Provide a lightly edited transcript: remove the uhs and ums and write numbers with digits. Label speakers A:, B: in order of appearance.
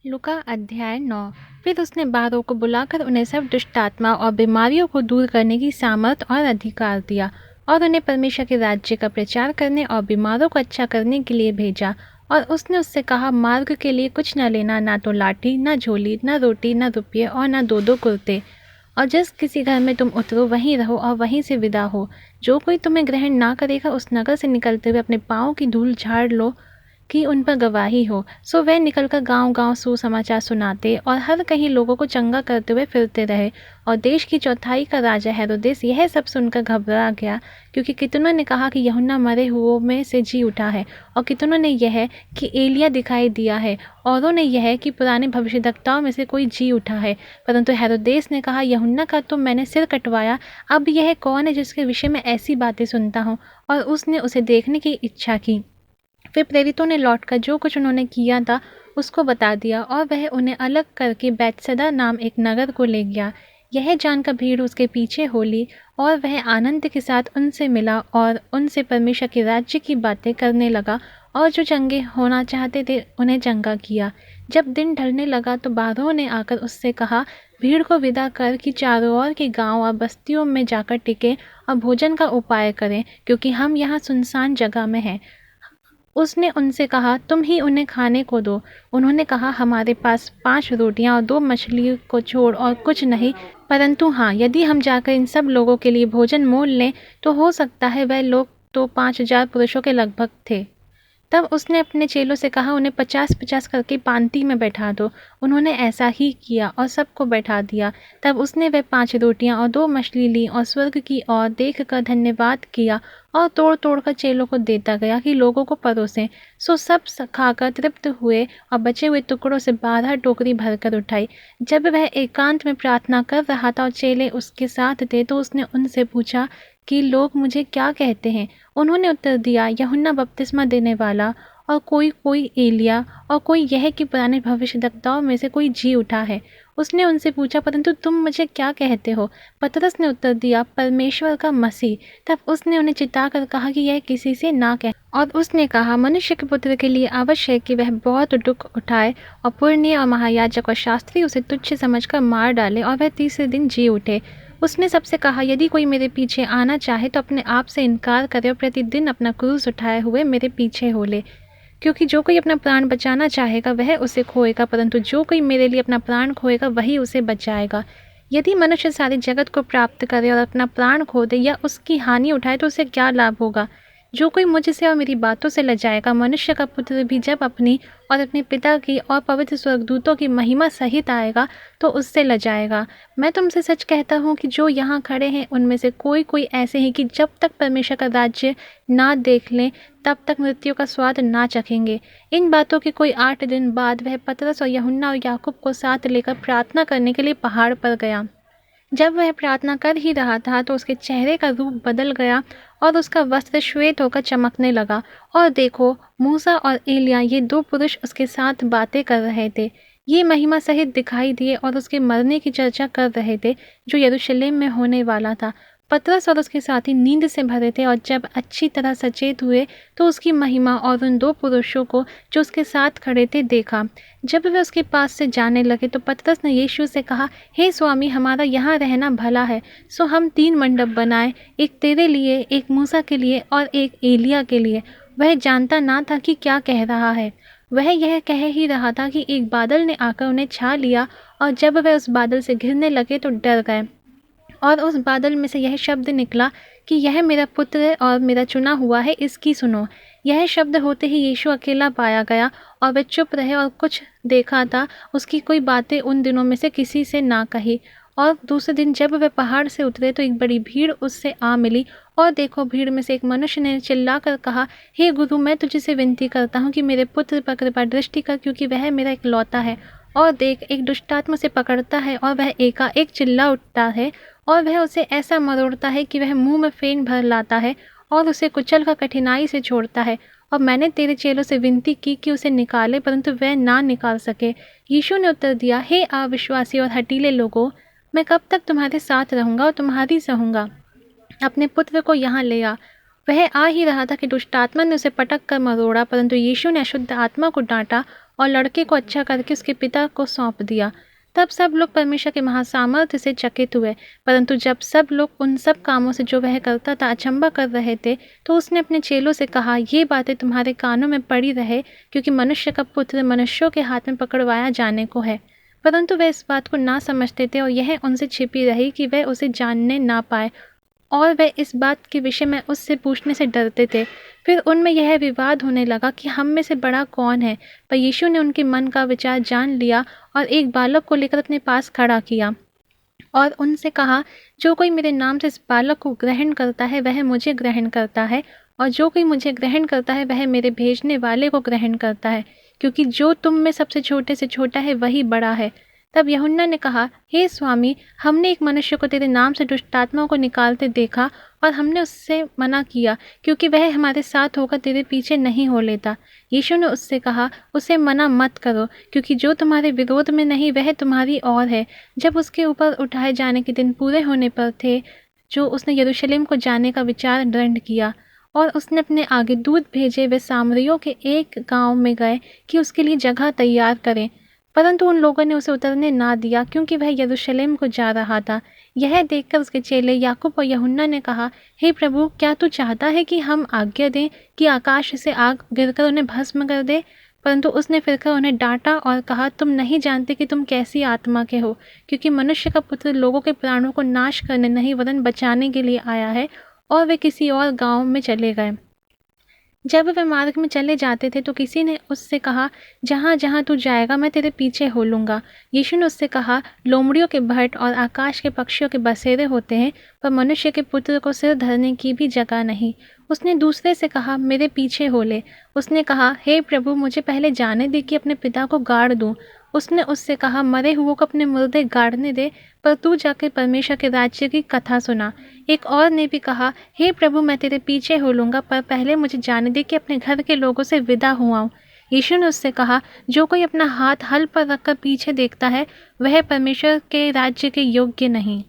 A: लूका अध्याय 9। फिर उसने 12 को बुलाकर उन्हें सब दुष्ट आत्मा और बीमारियों को दूर करने की सामर्थ और अधिकार दिया और उन्हें परमेश्वर के राज्य का प्रचार करने और बीमारों को अच्छा करने के लिए भेजा। और उसने उससे कहा, मार्ग के लिए कुछ न लेना, ना तो लाठी, ना झोली, ना रोटी, ना रुपये और ना दो दो कुर्ते। और जिस किसी घर में तुम उतरो वहीं रहो और वहीं से विदा हो। जो कोई तुम्हें ग्रहण ना करेगा उस नगर से निकलते हुए अपने पाँव की धूल झाड़ लो कि उन पर गवाही हो। सो वे निकलकर गांव-गांव सुसमाचार सुनाते और हर कहीं लोगों को चंगा करते हुए फिरते रहे। और देश की चौथाई का राजा हेरोदेस यह सब सुनकर घबरा गया, क्योंकि कितनों ने कहा कि यूहन्ना मरे हुओं में से जी उठा है, और कितनों ने यह कि एलिय्याह दिखाई दिया है, औरों ने यह कि पुराने भविष्यद्वक्ताओं में से कोई जी उठा है। परंतु हेरोदेस ने कहा, यूहन्ना का तो मैंने सिर कटवाया, अब यह कौन है जिसके विषय में ऐसी बातें सुनता हूँ। और उसने उसे देखने की इच्छा की। फिर प्रेरितों ने लौटकर जो कुछ उन्होंने किया था उसको बता दिया, और वह उन्हें अलग करके बैतसैदा नाम एक नगर को ले गया। यह जानकर भीड़ उसके पीछे हो ली, और वह आनंद के साथ उनसे मिला और उनसे परमेश्वर के राज्य की बातें करने लगा, और जो चंगे होना चाहते थे उन्हें चंगा किया। जब दिन ढलने लगा तो 12 ने आकर उससे कहा, भीड़ को विदा कर कि चारों ओर के गांव और बस्तियों में जाकर टिके और भोजन का उपाय करें, क्योंकि हम यहाँ सुनसान जगह में हैं। उसने उनसे कहा, तुम ही उन्हें खाने को दो। उन्होंने कहा, हमारे पास 5 रोटियां और 2 मछली को छोड़ और कुछ नहीं, परंतु हाँ, यदि हम जाकर इन सब लोगों के लिए भोजन मोल लें तो हो सकता है। वह लोग तो 5,000 पुरुषों के लगभग थे। तब उसने अपने चेलों से कहा, उन्हें 50-50 करके पाँति में बैठा दो। उन्होंने ऐसा ही किया और सबको बैठा दिया। तब उसने वह 5 रोटियां और 2 मछली ली और स्वर्ग की ओर देखकर धन्यवाद किया और तोड़ तोड़ कर चेलों को देता गया कि लोगों को परोसें। सो सब खाकर तृप्त हुए और बचे हुए टुकड़ों से 12 टोकरी भरकर उठाई। जब वह एकांत में प्रार्थना कर रहा था और चेले उसके साथ थे, तो उसने उनसे पूछा कि लोग मुझे क्या कहते हैं। उन्होंने उत्तर दिया, यूहन्ना बपतिस्मा देने वाला, और कोई कोई एलिय्याह, और कोई यह कि पुराने भविष्यद्वक्ताओं में से कोई जी उठा है। उसने उनसे पूछा, परंतु तुम मुझे क्या कहते हो? पतरस ने उत्तर दिया, परमेश्वर का मसीह। तब उसने उन्हें चिताकर कहा कि यह किसी से ना कहे। और उसने कहा, मनुष्य के पुत्र के लिए आवश्यक है कि वह बहुत दुख उठाए और पुरनिये और महायाजक और शास्त्री उसे तुच्छ समझकर मार डाले और वह तीसरे दिन जी उठे। उसने सबसे कहा, यदि कोई मेरे पीछे आना चाहे तो अपने आप से इनकार करे और प्रतिदिन अपना क्रूस उठाए हुए मेरे पीछे हो ले। क्योंकि जो कोई अपना प्राण बचाना चाहेगा वह उसे खोएगा, परंतु जो कोई मेरे लिए अपना प्राण खोएगा वही उसे बचाएगा। यदि मनुष्य सारे जगत को प्राप्त करे और अपना प्राण खो दे या उसकी हानि उठाए तो उसे क्या लाभ होगा? जो कोई मुझसे और मेरी बातों से लजाएगा, मनुष्य का पुत्र भी जब अपनी और अपने पिता की और पवित्र स्वर्गदूतों की महिमा सहित आएगा तो उससे लजाएगा। मैं तुमसे सच कहता हूँ कि जो यहाँ खड़े हैं उनमें से कोई कोई ऐसे हैं कि जब तक परमेश्वर का राज्य ना देख लें तब तक मृत्यु का स्वाद ना चखेंगे। इन बातों के कोई 8 दिन बाद वह पतरस और यूहन्ना और याकूब को साथ लेकर प्रार्थना करने के लिए पहाड़ पर गया। जब वह प्रार्थना कर ही रहा था तो उसके चेहरे का रूप बदल गया और उसका वस्त्र श्वेत होकर चमकने लगा। और देखो, मूसा और एलिय्याह ये 2 पुरुष उसके साथ बातें कर रहे थे। ये महिमा सहित दिखाई दिए और उसके मरने की चर्चा कर रहे थे जो यरूशलेम में होने वाला था। पतरस और उसके साथी नींद से भरे थे, और जब अच्छी तरह सचेत हुए तो उसकी महिमा और उन 2 पुरुषों को जो उसके साथ खड़े थे देखा। जब वे उसके पास से जाने लगे तो पतरस ने यीशु से कहा, हे स्वामी, हमारा यहाँ रहना भला है। सो हम 3 मंडप बनाए, एक तेरे लिए, एक मूसा के लिए और एक एलिय्याह के लिए। वह जानता ना था कि क्या कह रहा है। वह यह कह ही रहा था कि एक बादल ने आकर उन्हें छा लिया, और जब वह उस बादल से घिरने लगे तो डर गए। और उस बादल में से यह शब्द निकला कि यह मेरा पुत्र है और मेरा चुना हुआ है, इसकी सुनो। यह शब्द होते ही यीशु अकेला पाया गया, और वे चुप रहे और कुछ देखा था उसकी कोई बातें उन दिनों में से किसी से ना कही। और दूसरे दिन जब वे पहाड़ से उतरे तो एक बड़ी भीड़ उससे आ मिली। और देखो, भीड़ में से एक मनुष्य ने चिल्लाकर कहा, हे गुरु, मैं तुझसे विनती करता हूँ कि मेरे पुत्र पर कृपा दृष्टि कर, क्योंकि वह मेरा इकलौता है। और देख, एक दुष्टात्मा से पकड़ता है और वह एकाएक चिल्ला उठता है, और वह उसे ऐसा मरोड़ता है कि वह मुंह में फेन भर लाता है और उसे कुचल कर कठिनाई से छोड़ता है। और मैंने तेरे चेलों से विनती की कि उसे निकाले, परंतु वह ना निकाल सके। यीशु ने उत्तर दिया, हे अविश्वासी और हठीले लोगों, मैं कब तक तुम्हारे साथ रहूंगा और तुम्हारी सहूंगा? अपने पुत्र को यहाँ ले आ। वह आ ही रहा था कि दुष्ट आत्मा ने उसे पटक कर मरोड़ा, परंतु यीशु ने अशुद्ध आत्मा को डांटा और लड़के को अच्छा करके उसके पिता को सौंप दिया। तब सब लोग परमेश्वर के महासामर्थ्य से चकित हुए। परंतु जब सब लोग उन सब कामों से जो वह करता था अचंभा कर रहे थे, तो उसने अपने चेलों से कहा, ये बातें तुम्हारे कानों में पड़ी रहे, क्योंकि मनुष्य का पुत्र मनुष्यों के हाथ में पकड़वाया जाने को है। परंतु वे इस बात को ना समझते थे और यह उनसे छिपी रही कि वे उसे जानने ना पाए, और वे इस बात के विषय में उससे पूछने से डरते थे। फिर उनमें यह विवाद होने लगा कि हम में से बड़ा कौन है। पर यीशु ने उनके मन का विचार जान लिया और एक बालक को लेकर अपने पास खड़ा किया और उनसे कहा, जो कोई मेरे नाम से इस बालक को ग्रहण करता है वह मुझे ग्रहण करता है, और जो कोई मुझे ग्रहण करता है वह मेरे भेजने वाले को ग्रहण करता है, क्योंकि जो तुम में सबसे छोटे से छोटा है वही बड़ा है। तब यूहन्ना ने कहा, हे स्वामी, हमने एक मनुष्य को तेरे नाम से दुष्ट आत्माओं को निकालते देखा, और हमने उससे मना किया, क्योंकि वह हमारे साथ होकर तेरे पीछे नहीं हो लेता। यीशु ने उससे कहा, उसे मना मत करो, क्योंकि जो तुम्हारे विरोध में नहीं वह तुम्हारी ओर है। जब उसके ऊपर उठाए जाने के दिन पूरे होने पर थे, जो उसने यरूशलेम को जाने का विचार दृढ़ किया, और उसने अपने आगे दूत भेजे, वे सामरियों के एक गांव में गए कि उसके लिए जगह तैयार करें। परंतु उन लोगों ने उसे उतरने ना दिया, क्योंकि वह यरूशलेम को जा रहा था। यह देखकर उसके चेले याकूब और यूहन्ना ने कहा, हे प्रभु, क्या तू चाहता है कि हम आज्ञा दें कि आकाश से आग गिरकर उन्हें भस्म कर दे? परंतु उसने फिरकर उन्हें डांटा और कहा, तुम नहीं जानते कि तुम कैसी आत्मा के हो, क्योंकि मनुष्य का पुत्र लोगों के प्राणों को नाश करने नहीं वरन बचाने के लिए आया है। और वे किसी और गांव में चले गए। जब वे मार्ग में चले जाते थे तो किसी ने उससे कहा, जहाँ जहाँ तू जाएगा मैं तेरे पीछे हो लूँगा। यीशु ने उससे कहा, लोमड़ियों के भट्ट और आकाश के पक्षियों के बसेरे होते हैं, पर मनुष्य के पुत्र को सिर धरने की भी जगह नहीं। उसने दूसरे से कहा, मेरे पीछे हो ले। उसने कहा, हे प्रभु, मुझे पहले जाने दे कि अपने पिता को गाड़ दूँ। उसने उससे कहा, मरे हुओं को अपने मुर्दे गाड़ने दे, पर तू जाकर परमेश्वर के राज्य की कथा सुना। एक और ने भी कहा, हे प्रभु, मैं तेरे पीछे हो लूँगा, पर पहले मुझे जाने दे कि अपने घर के लोगों से विदा हुआ हूँ। यीशु ने उससे कहा, जो कोई अपना हाथ हल पर रखकर पीछे देखता है वह परमेश्वर के राज्य के योग्य नहीं।